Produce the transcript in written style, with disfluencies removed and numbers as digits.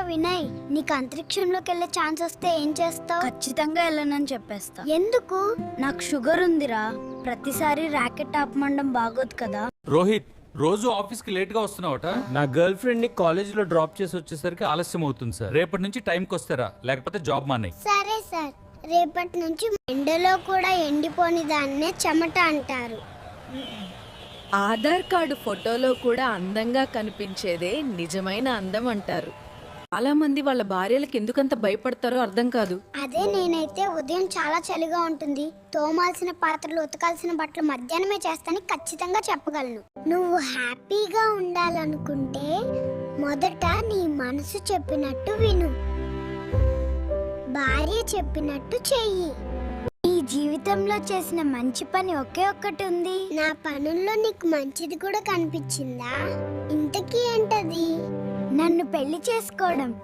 వినయ్, నీకు అంతరిక్షంలోకి వెళ్ళే ఛాన్స్ వస్తే ఏం చేస్తావు? ఖచ్చితంగా వెళ్ళనని చెప్పేస్తా. ఎందుకు? నాకు షుగర్ ఉందిరా, ప్రతిసారి ర్యాకెట్ ఆపమండం బాగోదు కదా. రోహిత్, రోజు ఆఫీస్ కి లేట్ గా వస్తున్నావట. నా గర్ల్ ఫ్రెండ్ ని కాలేజ్ లో డ్రాప్ చేసి వచ్చేసరికి ఆలస్యం అవుతుంది సార్. రేపటి నుంచి టైంకి వస్తారా, లేకపోతే జాబ్ మానే. సరే సార్, రేపటి నుంచి ఎండలో కూడా ఎండిపోని దాన్నే చెమట అంటారు. ఆధార్ కార్డు ఫోటోలో కూడా అందంగా కనిపించేదే నిజమైన అందం అంటారు. చాలా మంది వాళ్ళ భార్యలకు ఎందుకంత భయపడతారో అర్థం కాదు. అదే నేనైతే ఉదయం చాలా చలిగా ఉంటుంది, తోమాల్సిన పాత్రలు ఉతకాల్సిన బట్టలు మధ్యాహ్నమే చేస్తానని ఖచ్చితంగా చెప్పగలను. నువ్వు హ్యాపీగా ఉండాలనుకుంటే మొదట నీ మనసు చెప్పినట్టు విను, భార్య చెప్పినట్టు చెయ్యి. నీ జీవితంలో చేసిన మంచి పని ఒకే ఒక్కటి ఉంది. నా పనుల్లో నీకు మంచిది కూడా కనిపించిందా? ఇంతకీ ఏంటది? నన్ను పెళ్లి చేసుకోవడం.